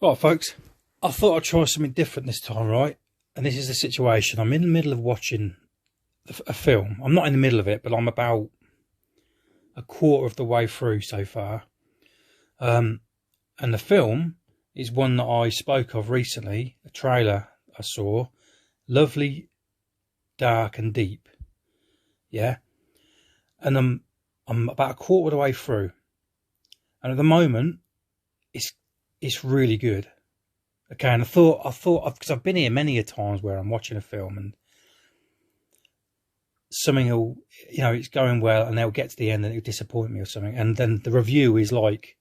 Right, folks, I thought I'd try something different this time, right? And this is the situation. I'm in the middle of watching a film. I'm not in the middle of it, but I'm about a quarter of the way through so far. And the film is one that I spoke of recently, a trailer I saw. Lovely, dark and deep. Yeah? And I'm about a quarter of the way through. And at the moment, it's really good. Okay, and I thought, because I've been here many a times where I'm watching a film and something will, it's going well and they'll get to the end and it'll disappoint me or something. And then the review is like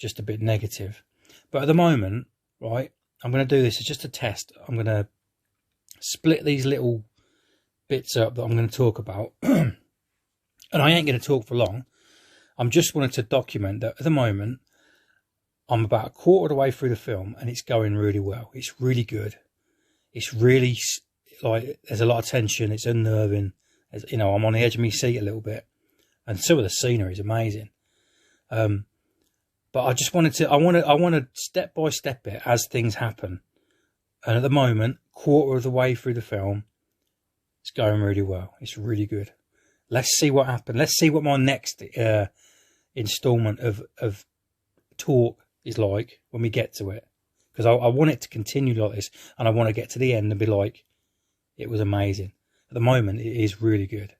just a bit negative. But at the moment, right, I'm going to do this as just a test. I'm going to split these little bits up that I'm going to talk about. And I ain't going to talk for long. I'm just wanting to document that at the moment, I'm about a quarter of the way through the film and it's going really well. It's really good. It's really, like, there's a lot of tension. It's unnerving. I'm on the edge of my seat a little bit. And some of the scenery is amazing. But I just wanted to, I want to step by step it as things happen. And at the moment, quarter of the way through the film, it's going really well. It's really good. Let's see what happens. Let's see what my next installment of talk is like when we get to it, because I want it to continue like this and I want to get to the end and be like, it was amazing. At the moment, it is really good.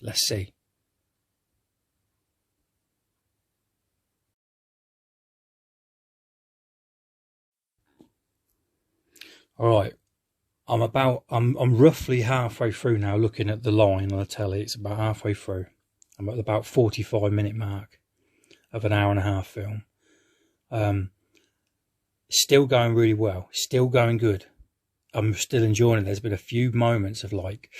Let's see. All right, I'm roughly halfway through now. Looking at the line on the telly, it's about halfway through. I'm at about 45-minute mark of an hour and a half film. Still going really well. Still going good. I'm still enjoying it. There's been a few moments of like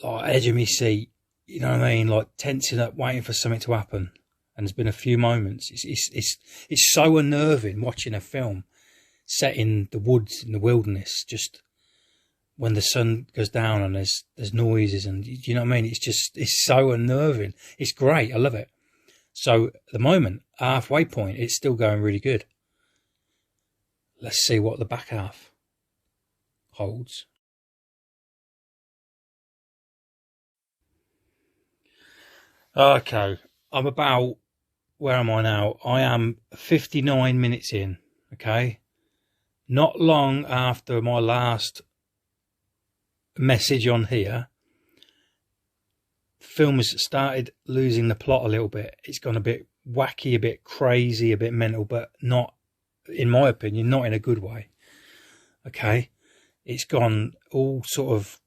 edge of me seat. You know what I mean? Like tensing up, waiting for something to happen. And there's been a few moments. It's so unnerving watching a film set in the woods, in the wilderness, just when the sun goes down and there's noises and you know what I mean? It's so unnerving. It's great. I love it. So at the moment, halfway point, it's still going really good. Let's see what the back half holds. Okay, I'm about, where am I now? I am 59 minutes in, okay? Not long after my last message on here, the film has started losing the plot a little bit. It's gone a bit wacky, a bit crazy, a bit mental, but not, in my opinion, not in a good way. Okay? It's gone all sort of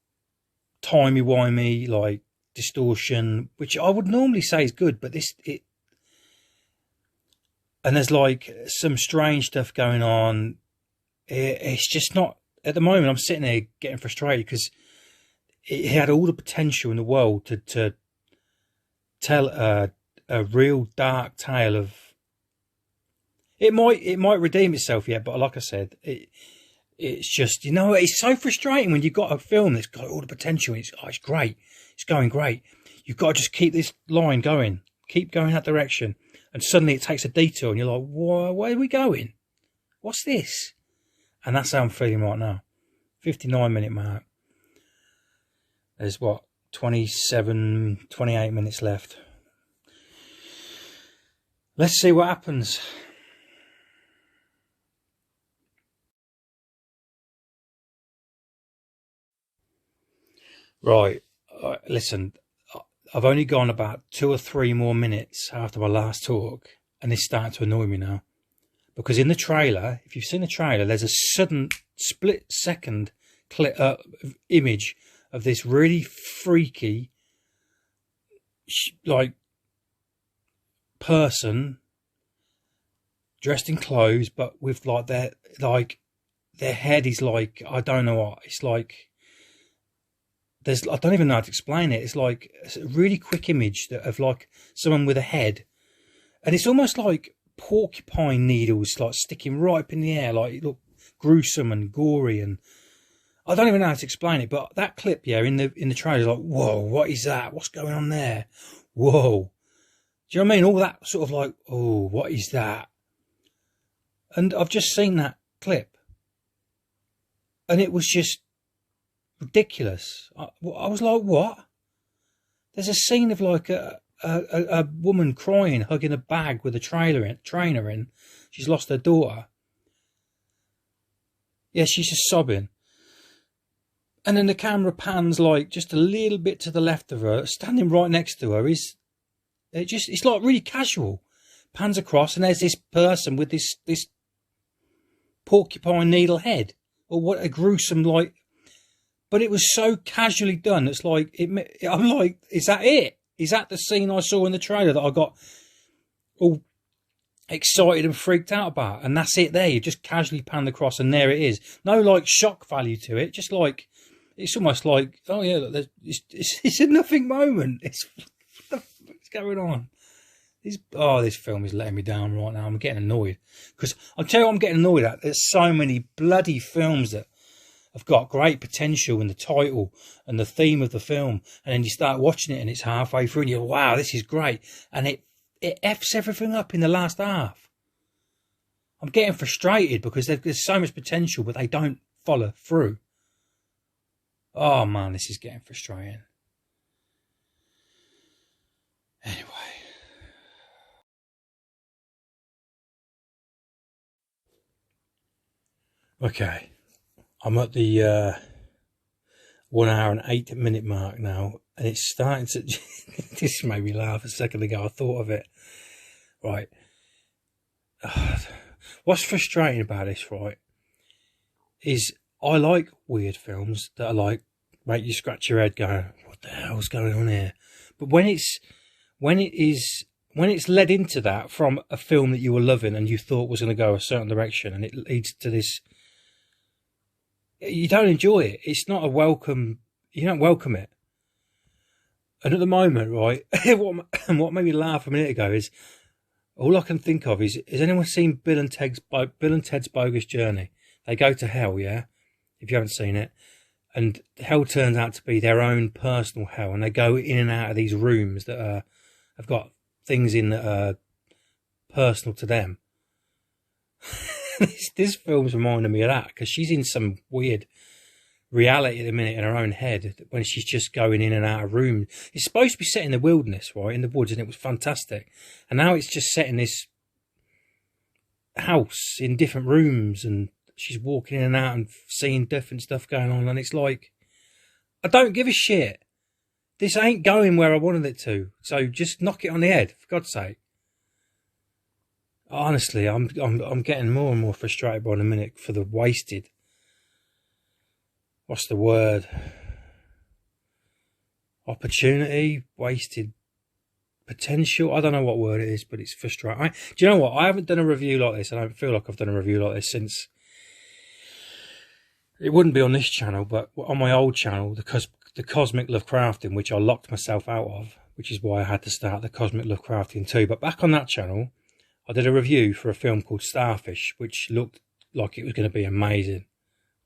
timey-wimey, like distortion, which I would normally say is good, but and there's like some strange stuff going on. It's just not, at the moment, I'm sitting there getting frustrated because it had all the potential in the world to tell a real dark tale of. It might redeem itself, yeah, but like I said, it's just, it's so frustrating when you've got a film that's got all the potential. It's great, it's going great. You've got to just keep this line going, keep going that direction, and suddenly it takes a detour, and you're like, where are we going? What's this? And that's how I'm feeling right now. 59-minute mark. There's what, 27, 28 minutes left. Let's see what happens. Right, listen, I've only gone about 2 or 3 more minutes after my last talk, and it's starting to annoy me now. Because in the trailer, if you've seen the trailer, there's a sudden split-second image of this really freaky, like, person dressed in clothes, but with like their head is like, I don't know what, it's like, I don't even know how to explain it. It's like a really quick image of like someone with a head, and it's almost like porcupine needles like sticking right up in the air, like it looked gruesome and gory, and I don't even know how to explain it. But that clip, yeah, in the trailer is like, whoa, what is that? What's going on there? Whoa. Do you know what I mean? All that sort of like, oh, what is that? And I've just seen that clip, and it was just ridiculous. I was like, what? There's a scene of like a woman crying, hugging a bag with a trainer in. She's lost her daughter. Yeah, she's just sobbing. And then the camera pans like just a little bit to the left of her, standing right next to her. It's like really casual. Pans across, and there's this person with this porcupine needle head, or what a gruesome like. But it was so casually done. It's like I'm like, is that it? Is that the scene I saw in the trailer that I got all excited and freaked out about? And that's it there. You just casually panned across, and there it is. No like shock value to it. Just like, it's almost like, oh yeah, it's a nothing moment. What's going on? This film is letting me down right now. I'm getting annoyed, because I'll tell you what I'm getting annoyed at. There's so many bloody films that have got great potential in the title and the theme of the film, and then you start watching it and it's halfway through and you're, wow, this is great, and it F's everything up in the last half. I'm getting frustrated because there's so much potential, but they don't follow through. Oh man, this is getting frustrating. Anyway. Okay. I'm at the 1 hour and 8 minute mark now, and it's starting to... This made me laugh a second ago. I thought of it. Right. What's frustrating about this, right, is I like weird films that are like, make you scratch your head going, what the hell's going on here? But when it's led into that from a film that you were loving and you thought was going to go a certain direction, and it leads to this, you don't enjoy it. It's not a welcome. You don't welcome it. And at the moment, right, what made me laugh a minute ago is, all I can think of is, has anyone seen Bill and Ted's Bogus Journey? They go to hell, yeah? If you haven't seen it. And hell turns out to be their own personal hell, and they go in and out of these rooms that have got things in that are personal to them. This film's reminding me of that, because she's in some weird reality at the minute in her own head when she's just going in and out of rooms. It's supposed to be set in the wilderness, right, in the woods, and it was fantastic. And now it's just set in this house in different rooms, and she's walking in and out and seeing different stuff going on, and it's like, I don't give a shit. This ain't going where I wanted it to, so just knock it on the head, for God's sake. Honestly, I'm getting more and more frustrated by the minute for the wasted, what's the word? Opportunity, wasted potential. I don't know what word it is, but it's frustrating. Do you know what? I haven't done a review like this. I don't feel like I've done a review like this since, it wouldn't be on this channel, but on my old channel, the Cosmic Lovecrafting, which I locked myself out of, which is why I had to start the Cosmic Lovecrafting 2. But back on that channel, I did a review for a film called Starfish, which looked like it was going to be amazing.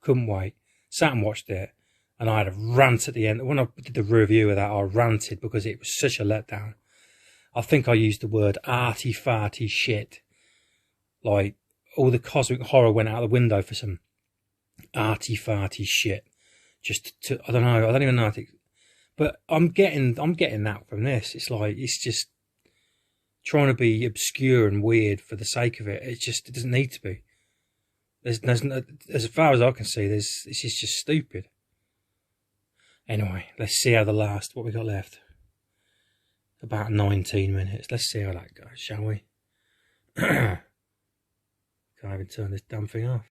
Couldn't wait. Sat and watched it, and I had a rant at the end. When I did the review of that, I ranted because it was such a letdown. I think I used the word arty-farty shit. Like, all the cosmic horror went out the window for some arty-farty shit. Just to, I don't know, I don't even know how to... But I'm getting that from this. It's like, it's just trying to be obscure and weird for the sake of it. It doesn't need to be. There's no, as far as I can see, this is just stupid. Anyway, let's see how what we got left. About 19 minutes. Let's see how that goes, shall we? Can't even turn this damn thing off.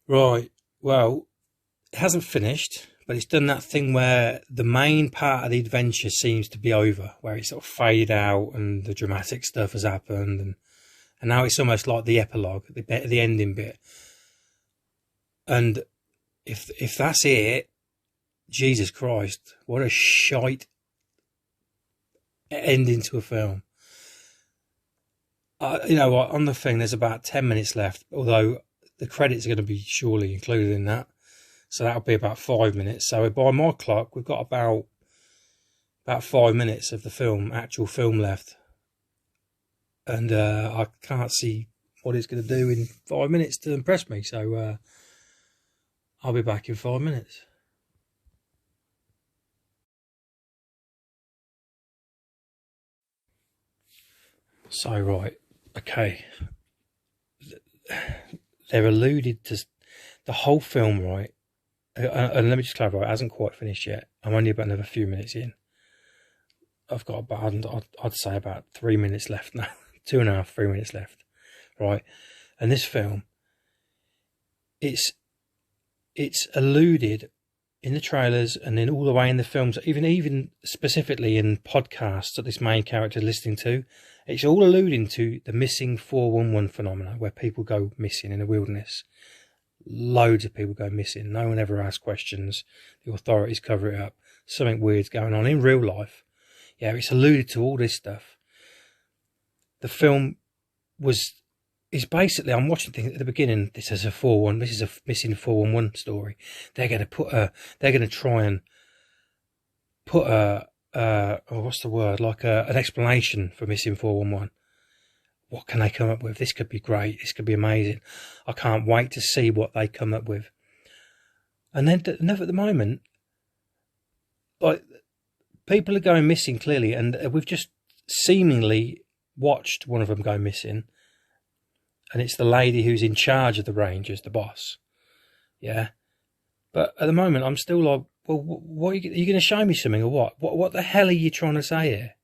Right, well, it hasn't finished, but it's done that thing where the main part of the adventure seems to be over, where it's sort of faded out and the dramatic stuff has happened, and now it's almost like the epilogue, the ending bit. And if that's it, Jesus Christ, what a shite ending to a film. You know what, on the thing, there's about 10 minutes left, although the credits are going to be surely included in that. So that'll be about 5 minutes. So by my clock, we've got about about 5 minutes of the film, actual film left. And I can't see what it's going to do in 5 minutes to impress me. So I'll be back in 5 minutes. So, right, okay. They're alluded to the whole film, right? And let me just clarify, it hasn't quite finished yet. I'm only about another few minutes in. I've got about, I'd say about 3 minutes left now. 2.5, 3 minutes left, right? And this film, it's alluded in the trailers and then all the way in the films, even specifically in podcasts that this main character is listening to. It's all alluding to the missing 411 phenomena, where people go missing in the wilderness. Loads of people go missing. No one ever asks questions. The authorities cover it up. Something weird's going on in real life. Yeah, it's alluded to all this stuff. The film is basically, I'm watching things at the beginning. This is a 411. This is a missing 411 story. They're going to try and put what's the word? Like an explanation for missing 411. What can they come up with? This could be great. This could be amazing. I can't wait to see what they come up with. And then at the moment, like, people are going missing clearly, and we've just seemingly watched one of them go missing. And it's the lady who's in charge of the Rangers, the boss. Yeah. But at the moment, I'm still like, well, what are you going to show me something or what? What the hell are you trying to say here?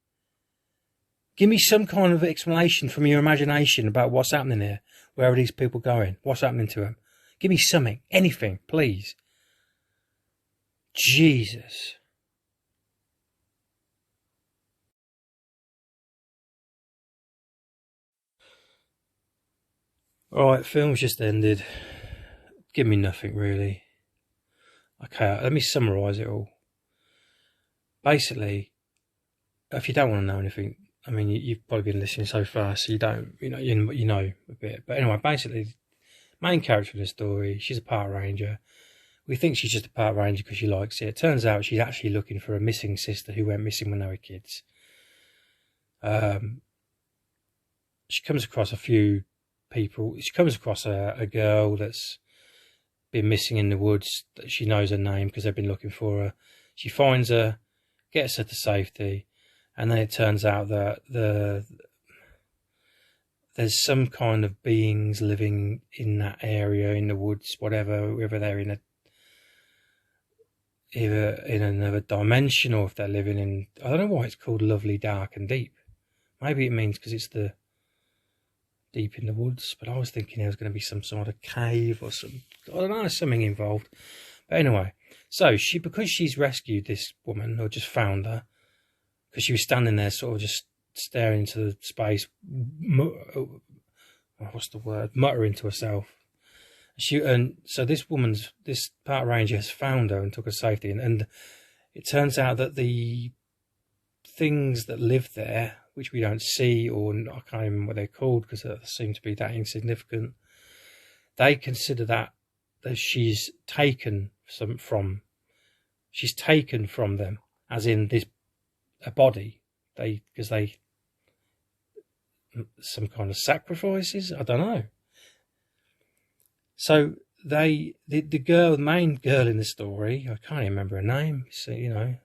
Give me some kind of explanation from your imagination about what's happening here. Where are these people going? What's happening to them? Give me something. Anything, please. Jesus. Alright, film's just ended. Give me nothing, really. Okay, let me summarise it all. Basically, if you don't want to know anything, I mean, you've probably been listening so far, so you don't, you know a bit. But anyway, basically, main character of the story, she's a park ranger. We think she's just a park ranger because she likes it. It turns out she's actually looking for a missing sister who went missing when they were kids. She comes across a few people. She comes across a girl that's been missing in the woods. That she knows her name because they've been looking for her. She finds her, gets her to safety, and then it turns out that there's some kind of beings living in that area, in the woods, whatever, whether they're either in another dimension or if they're living in, I don't know why it's called Lovely, Dark and Deep. Maybe it means because it's the deep in the woods, but I was thinking there was going to be some sort of cave or some, I don't know, something involved. But anyway, so because she's rescued this woman, or just found her, because she was standing there sort of just staring into the space, what's the word, muttering to herself. And so this park ranger has found her and took her safety, and it turns out that the things that live there, which we don't see, or I can't remember what they're called because they seem to be that insignificant, they consider that she's taken from them, as in a body. Because they some kind of sacrifices, I don't know. So the main girl in the story, I can't even remember her name. So,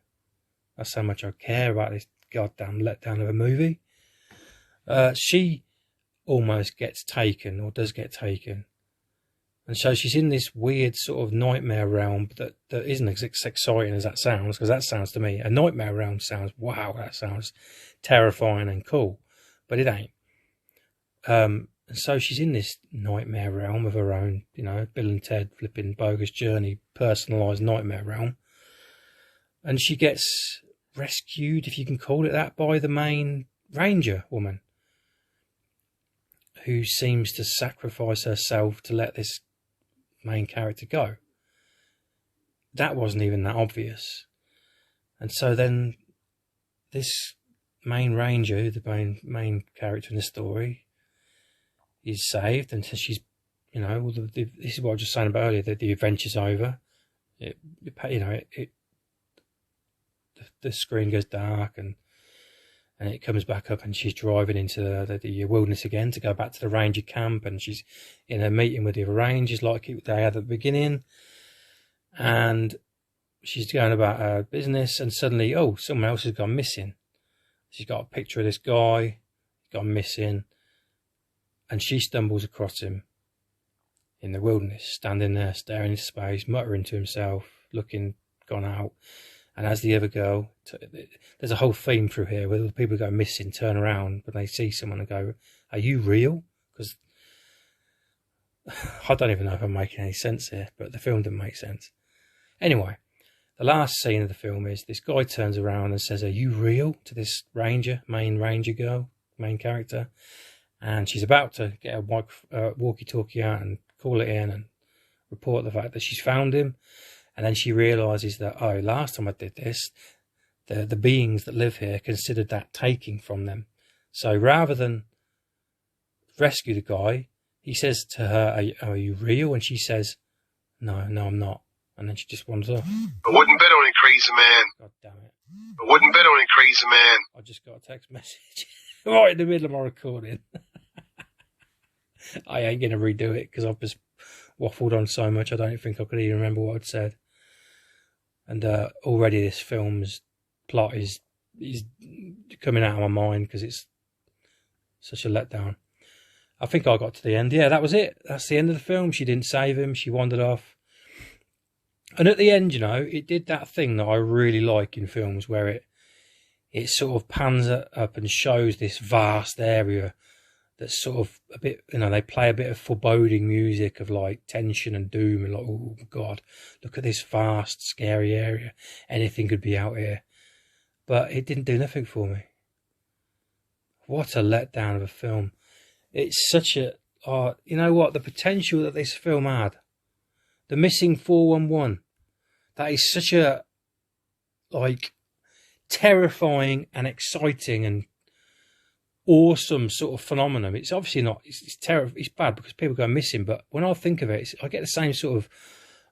that's how much I care about this goddamn letdown of a movie. She almost gets taken, or does get taken. And so she's in this weird sort of nightmare realm that isn't as exciting as that sounds, because that sounds to me, a nightmare realm sounds, wow, that sounds terrifying and cool, but it ain't. And so she's in this nightmare realm of her own, Bill and Ted flipping bogus journey, personalised nightmare realm. And she gets rescued, if you can call it that, by the main ranger woman, who seems to sacrifice herself to let this main character go. That wasn't even that obvious. And so then this main ranger, the main character in the story, is saved, and so she's, this is what I was just saying about earlier, that the adventure's over. The the screen goes dark, and it comes back up, and she's driving into the wilderness again to go back to the ranger camp, and she's in a meeting with the other rangers like they had at the beginning, and she's going about her business, and suddenly, oh, someone else has gone missing. She's got a picture of this guy gone missing, and she stumbles across him in the wilderness, standing there, staring into space, muttering to himself, looking gone out. And as the other girl, there's a whole theme through here where the people go missing, turn around when they see someone and go, "Are you real?" Because I don't even know if I'm making any sense here, but the film didn't make sense. Anyway, the last scene of the film is this guy turns around and says, "Are you real?" to this main ranger girl, main character. And she's about to get a walkie-talkie out and call it in and report the fact that she's found him. And then she realises that, oh, last time I did this, the beings that live here considered that taking from them. So rather than rescue the guy, he says to her, are you real? And she says, no, I'm not. And then she just wanders off. I wouldn't bet on it, crazy man. God damn it. I wouldn't bet on it, crazy man. I just got a text message right in the middle of my recording. I ain't going to redo it because I've just waffled on so much I don't think I could even remember what I'd said. And already this film's plot is coming out of my mind because it's such a letdown. I think I got to the end. Yeah, that was it. That's the end of the film. She didn't save him. She wandered off. And at the end, you know, it did that thing that I really like in films where it sort of pans up and shows this vast area that's sort of a bit, you know, they play a bit of foreboding music of like tension and doom and like, oh God, look at this vast, scary area. Anything could be out here. But it didn't do nothing for me. What a letdown of a film. It's such a, you know what, the potential that this film had. The Missing 411. That is such a, like, terrifying and exciting and awesome sort of phenomenon. It's obviously not, it's terrible, it's bad because people go missing, but when I think of it, I get the same sort of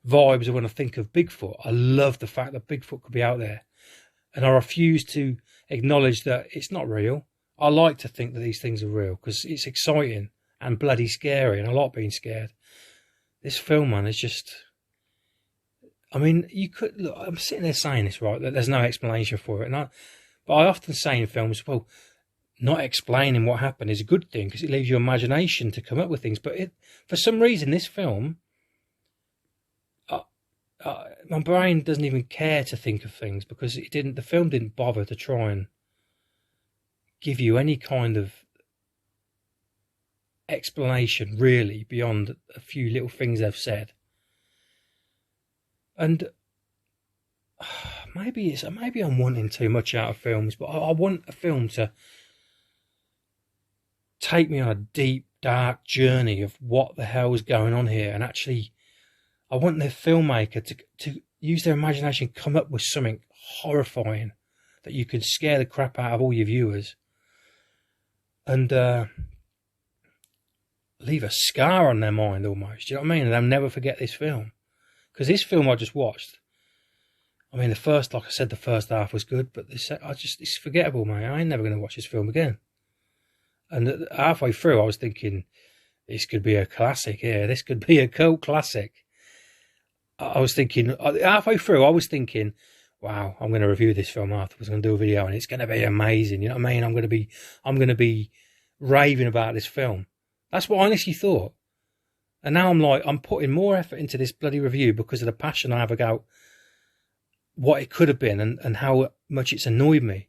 vibes when I think of Bigfoot. I love the fact that Bigfoot could be out there, and I refuse to acknowledge that it's not real. I like to think that these things are real because it's exciting and bloody scary, and I like being scared. This film, man, is just, I mean, you could look, I'm sitting there saying this, right, that there's no explanation for it, but I often say in films, well, not explaining what happened is a good thing because it leaves your imagination to come up with things. But for some reason, this film, my brain doesn't even care to think of things because the film didn't bother to try and give you any kind of explanation really beyond a few little things they've said. And maybe I'm wanting too much out of films, but I want a film to take me on a deep, dark journey of what the hell is going on here. And actually, I want the filmmaker to use their imagination, come up with something horrifying that you can scare the crap out of all your viewers. And leave a scar on their mind almost. Do you know what I mean? And they'll never forget this film. Because this film I just watched, I mean, like I said, the first half was good, but it's forgettable, mate. I ain't never going to watch this film again. And halfway through, I was thinking, this could be a classic here. This could be a cult classic. I was thinking, halfway through, I was thinking, wow, I'm going to review this film afterwards. I'm going to do a video and it's going to be amazing. You know what I mean? I'm going to be raving about this film. That's what I honestly thought. And now I'm putting more effort into this bloody review because of the passion I have about what it could have been and how much it's annoyed me.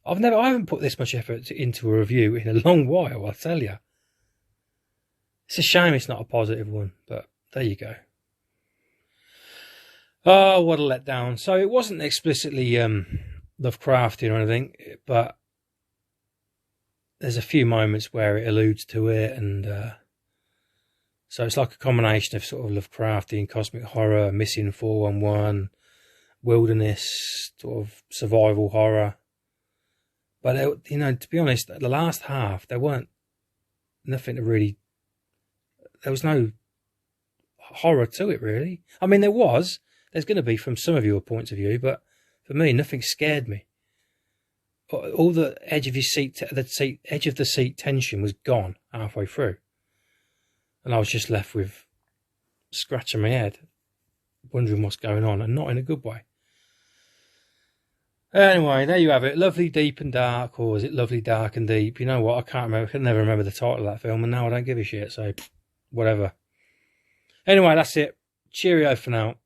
I haven't put this much effort into a review in a long while, I'll tell you. It's a shame it's not a positive one, but there you go. Oh, what a letdown. So it wasn't explicitly Lovecraftian or anything, but there's a few moments where it alludes to it, and so it's like a combination of sort of Lovecraftian, cosmic horror, Missing 411, wilderness, sort of survival horror. But, you know, to be honest, the last half, there was no horror to it, really. I mean, there's going to be from some of your points of view, but For me, nothing scared me. All the edge of the seat tension was gone halfway through, and I was just left with scratching my head, wondering what's going on, and not in a good way. Anyway, there you have it. Lovely Deep and Dark, or is it Lovely Dark and Deep? You know what? I can't remember. I can never remember the title of that film, and now I don't give a shit. So, whatever. Anyway, that's it. Cheerio for now.